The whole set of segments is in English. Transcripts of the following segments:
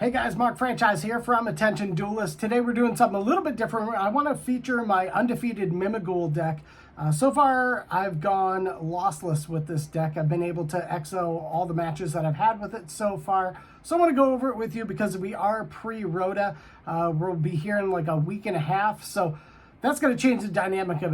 Hey guys, Mark Franchise here from Attention Duelist. Today we're doing something a little bit different. I want to feature my Undefeated Mimighoul deck. So far, I've gone lossless with this deck. I've been able to XO all the matches that I've had with it so far. So I want to go over it with you because we are pre-ROTA. We'll be here in like a week and a half. So that's going to change the dynamic of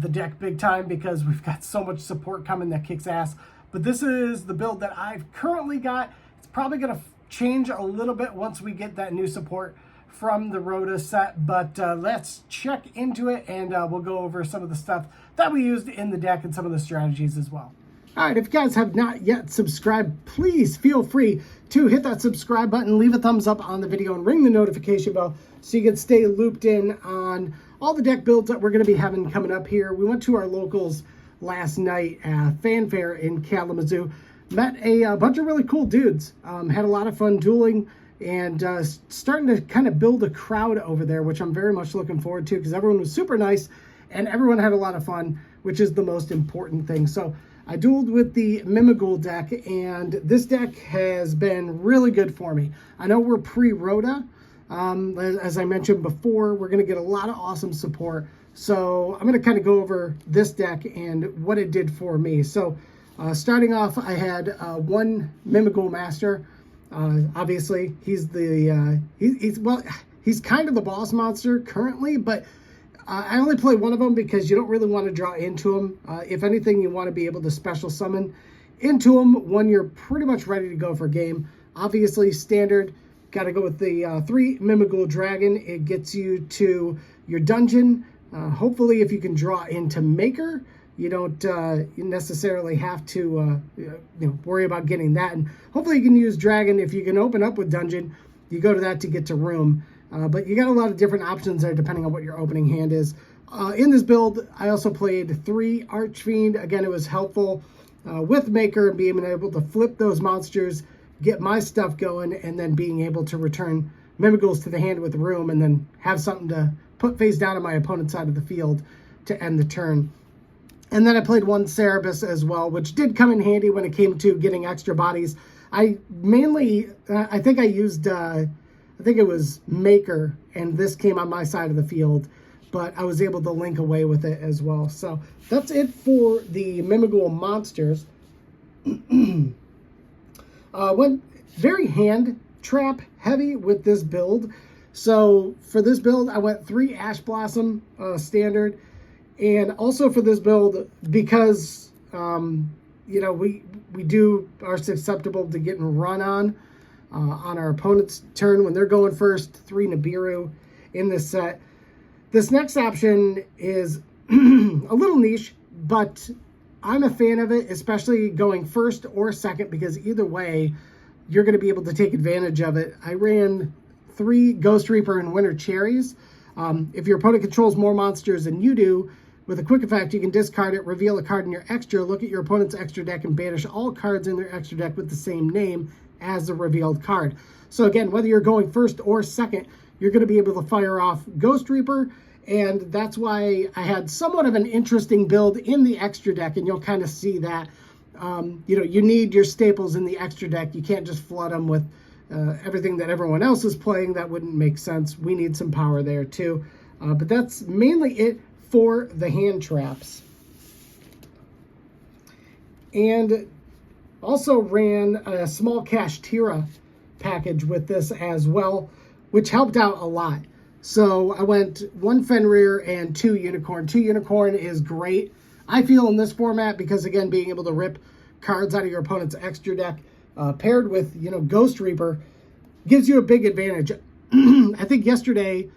the deck big time because we've got so much support coming that kicks ass. But this is the build that I've currently got. It's probably going to change a little bit once we get that new support from the ROTA set, but let's check into it and we'll go over some of the stuff that we used in the deck and some of the strategies as well. All right, if you guys have not yet subscribed, please feel free to hit that subscribe button, leave a thumbs up on the video, and ring the notification bell so you can stay looped in on all the deck builds that we're going to be having coming up here. We went to our locals last night at Fanfare in Kalamazoo. Met a bunch of really cool dudes, had a lot of fun dueling, and starting to kind of build a crowd over there, which I'm very much looking forward to because everyone was super nice and everyone had a lot of fun, which is the most important thing. So I dueled with the Mimighoul deck, and this deck has been really good for me. I know we're pre-ROTA. As I mentioned before, we're going to get a lot of awesome support. So I'm going to kind of go over this deck and what it did for me. So starting off, I had one Mimighoul Master. Obviously, he's the he's kind of the boss monster currently, but I only play one of them because you don't really want to draw into him. If anything, you want to be able to special summon into him when you're pretty much ready to go for game. Obviously, standard, got to go with the 3 Mimighoul Dragon. It gets you to your dungeon. Hopefully, if you can draw into Maker, you don't necessarily have to worry about getting that. And hopefully you can use Dragon. If you can open up with Dungeon, you go to that to get to Room. But you got a lot of different options there depending on what your opening hand is. In this build, I also played 3 Archfiend. Again, it was helpful with Maker and being able to flip those monsters, get my stuff going, and then being able to return Mimighouls to the hand with Room and then have something to put face down on my opponent's side of the field to end the turn. And then I played 1 Cerebus as well, which did come in handy when it came to getting extra bodies. I mainly, I think I used, I think it was Maker, and this came on my side of the field, but I was able to link away with it as well. So that's it for the Mimighoul monsters. Went very hand trap heavy with this build. So for this build, I went 3 Ash Blossom standard. And also for this build, because, we are susceptible to getting run on our opponent's turn when they're going first, 3 Nibiru in this set. This next option is a little niche, but I'm a fan of it, especially going first or second, because either way, you're going to be able to take advantage of it. I ran 3 Ghost Reaper and Winter Cherries. If your opponent controls more monsters than you do, with a quick effect, you can discard it, reveal a card in your extra, look at your opponent's extra deck, and banish all cards in their extra deck with the same name as the revealed card. So again, whether you're going first or second, you're going to be able to fire off Ghost Reaper, and that's why I had somewhat of an interesting build in the extra deck, and you'll kind of see that. You need your staples in the extra deck. You can't just flood them with everything that everyone else is playing. That wouldn't make sense. We need some power there too. But that's mainly it for the hand traps. And also ran a small Kashtira package with this as well, which helped out a lot. So I went 1 Fenrir and 2 Unicorn. 2 Unicorn is great, I feel, in this format because, again, being able to rip cards out of your opponent's extra deck paired with, Ghost Reaper gives you a big advantage. I think yesterday,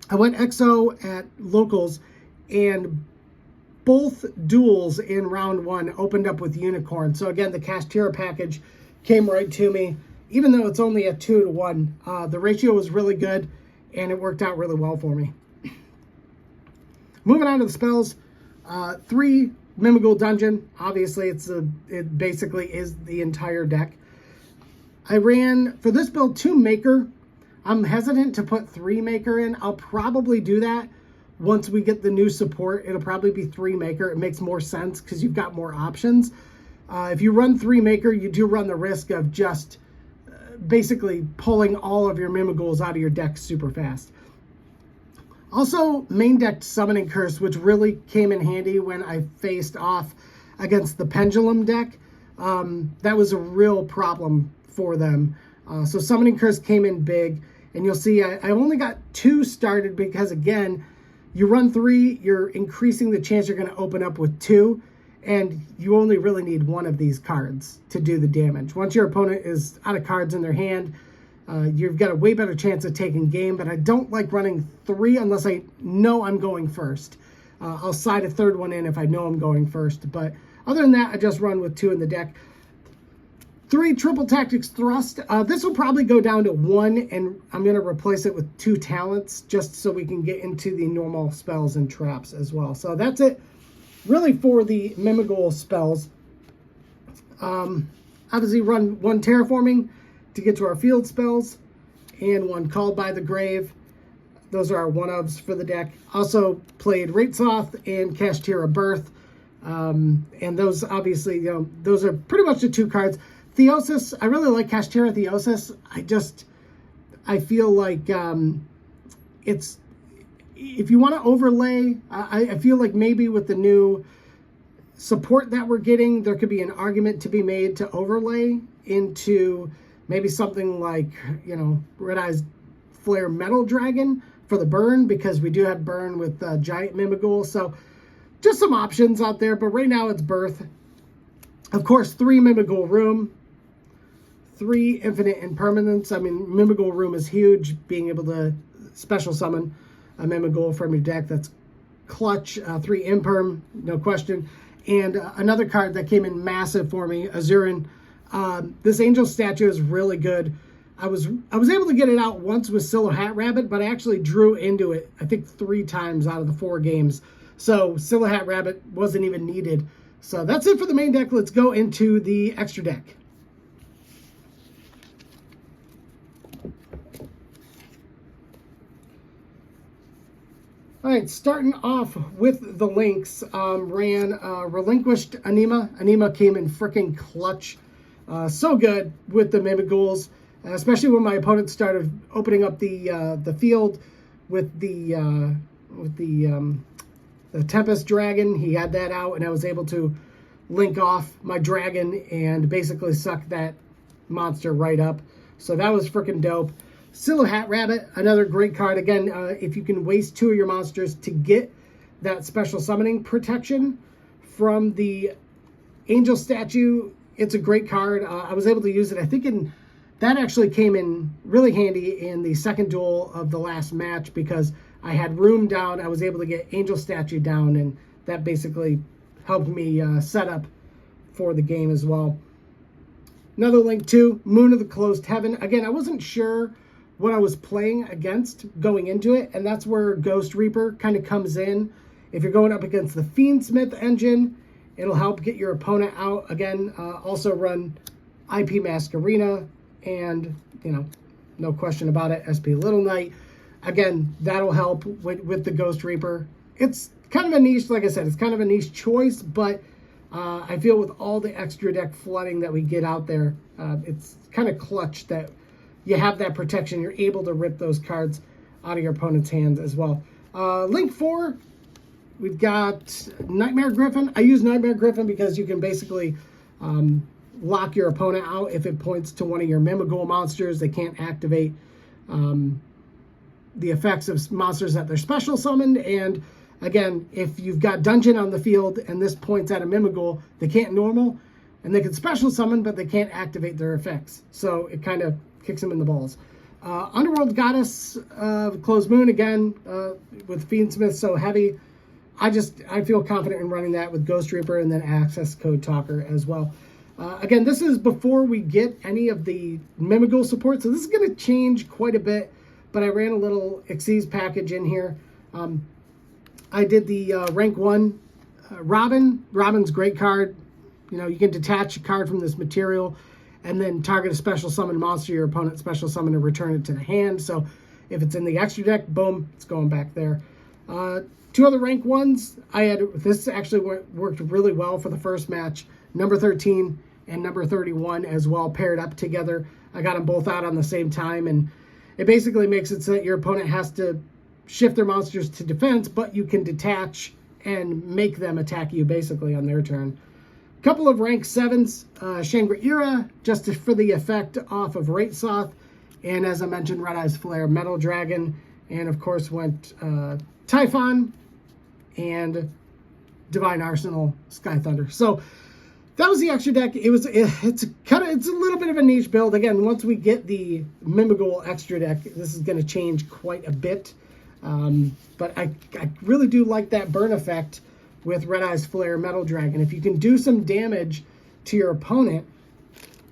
I went XO at locals, and both duels in round 1 opened up with Unicorn. So again, the Kashtira package came right to me. Even though it's only at 2-to-1, the ratio was really good, and it worked out really well for me. Moving on to the spells, 3 Mimighoul Dungeon. Obviously, it basically is the entire deck. I ran, for this build, 2 Maker. I'm hesitant to put 3 Maker in. I'll probably do that once we get the new support. It'll probably be 3 Maker. It makes more sense because you've got more options. If you run 3 Maker, you do run the risk of just basically pulling all of your Mimighouls out of your deck super fast. Also, main deck Summoning Curse, which really came in handy when I faced off against the Pendulum deck. That was a real problem for them. So Summoning Curse came in big, and you'll see I only got 2 started because, again, you run 3, you're increasing the chance you're going to open up with 2, and you only really need 1 of these cards to do the damage. Once your opponent is out of cards in their hand, you've got a way better chance of taking game, but I don't like running 3 unless I know I'm going first. I'll side a 3rd one in if I know I'm going first, but other than that, I just run with 2 in the deck. 3 Triple Tactics Thrust. This will probably go down to 1, and I'm going to replace it with 2 talents just so we can get into the normal spells and traps as well. So that's it really for the Mimighoul spells. Obviously run 1 Terraforming to get to our field spells, and 1 Called by the Grave. Those are our one-ofs for the deck. Also played Raitsoth and Kashtira Birth. And those obviously, those are pretty much the 2 cards. Theosis, I really like Kashtira Theosis. I feel like it's, if you want to overlay, I feel like maybe with the new support that we're getting, there could be an argument to be made to overlay into maybe something like, Red Eye's Flare Metal Dragon for the burn, because we do have burn with Giant Mimighoul. So just some options out there, but right now it's Birth. Of course, 3 Mimighoul Room, 3 Infinite Impermanence. I mean, Mimighoul Room is huge, being able to special summon a Mimighoul from your deck. That's clutch. 3 Imperm, no question. And another card that came in massive for me, Azurin. This Angel Statue is really good. I was able to get it out once with Silhouette Rabbit, but I actually drew into it, I think 3 times out of the 4 games. So Silhouette Rabbit wasn't even needed. So that's it for the main deck. Let's go into the extra deck. All right, starting off with the links, ran Relinquished Anima. Anima came in freaking clutch. So good with the Mimighouls, especially when my opponent started opening up the field with the Tempest Dragon. He had that out, and I was able to link off my dragon and basically suck that monster right up. So that was freaking dope. Silhouette Rabbit, another great card. Again, if you can waste 2 of your monsters to get that special summoning protection from the Angel Statue, it's a great card. I was able to use it, I think, that actually came in really handy in the second duel of the last match, because I had room down. I was able to get Angel Statue down, and that basically helped me set up for the game as well. Another link too, Moon of the Closed Heaven. Again, I wasn't sure what I was playing against going into it, and that's where Ghost Reaper kind of comes in. If you're going up against the Fiendsmith engine, it'll help get your opponent out. Again, also run IP Masquerena, and, no question about it, SP Little Knight. Again, that'll help with the Ghost Reaper. It's kind of a niche, like I said, it's kind of a niche choice, but I feel with all the extra deck flooding that we get out there, it's kind of clutch that you have that protection. You're able to rip those cards out of your opponent's hands as well. Link 4, we've got Nightmare Griffin. I use Nightmare Griffin because you can basically lock your opponent out if it points to one of your Mimighoul monsters. They can't activate the effects of monsters that they're special summoned. And again, if you've got Dungeon on the field and this points at a Mimighoul, they can't normal, and they can special summon, but they can't activate their effects. So it kind of kicks them in the balls. Underworld Goddess, Closed Moon, again, with Fiendsmith so heavy. I feel confident in running that with Ghost Reaper and then Access Code Talker as well. Again, this is before we get any of the Mimighoul support, so this is going to change quite a bit, but I ran a little Xyz package in here. I did the rank 1 Robin. Robin's a great card. You can detach a card from this material and then target a special summon monster your opponent special summon and return it to the hand. So if it's in the extra deck, boom, it's going back there. 2 other rank 1s. This actually worked really well for the first match. Number 13 and number 31 as well, paired up together. I got them both out on the same time, and it basically makes it so that your opponent has to shift their monsters to defense, but you can detach and make them attack you basically on their turn. Couple of rank 7s, Shangri-Ira, just for the effect off of Raitsoth, and as I mentioned, Red Eyes Flare, Metal Dragon, and of course went Typhon and Divine Arsenal, Sky Thunder. So that was the extra deck. It's a little bit of a niche build. Again, once we get the Mimighoul extra deck, this is going to change quite a bit. But I really do like that burn effect with Red Eyes Flare, Metal Dragon. If you can do some damage to your opponent,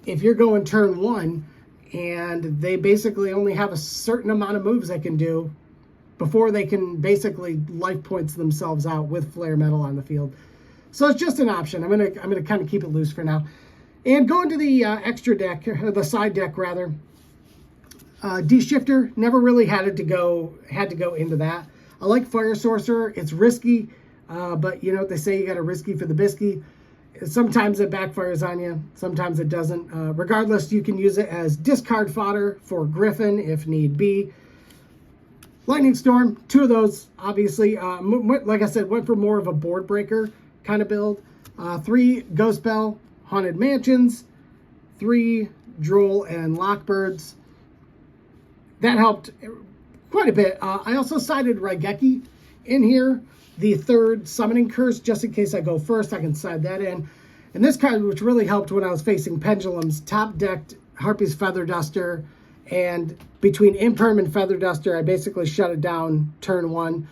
if you're going turn 1 and they basically only have a certain amount of moves they can do before they can basically life points themselves out with Flare Metal on the field. So it's just an option. I'm gonna kind of keep it loose for now. And going to the extra deck, or the side deck rather. D-Shifter, never really had to go into that. I like Fire Sorcerer. It's risky, but you know what they say, you got to risky for the bisky. Sometimes it backfires on you, sometimes it doesn't. Regardless, you can use it as discard fodder for Griffin if need be. Lightning Storm, 2 of those, obviously. Like I said, went for more of a board breaker kind of build. 3 Ghost Bell, Haunted Mansions. 3 Droll and Lockbirds. That helped quite a bit. I also sided Raigeki in here, the 3rd Summoning Curse, just in case I go first, I can side that in. And this card, which really helped when I was facing Pendulums, top decked Harpy's Feather Duster, and between Imperm and Feather Duster, I basically shut it down turn 1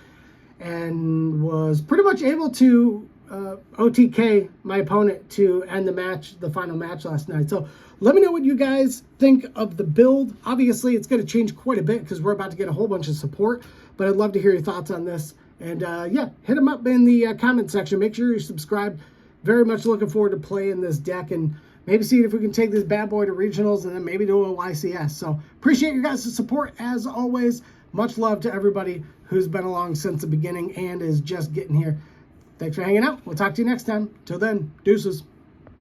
and was pretty much able to OTK my opponent to end the match, the final match last night. So let me know what you guys think of the build. Obviously, it's going to change quite a bit because we're about to get a whole bunch of support, but I'd love to hear your thoughts on this. And yeah, hit them up in the comment section. Make sure you're subscribed. Very much looking forward to playing this deck and maybe seeing if we can take this bad boy to regionals and then maybe to a YCS. So appreciate your guys' support as always. Much love to everybody who's been along since the beginning and is just getting here. Thanks for hanging out. We'll talk to you next time. Till then, deuces.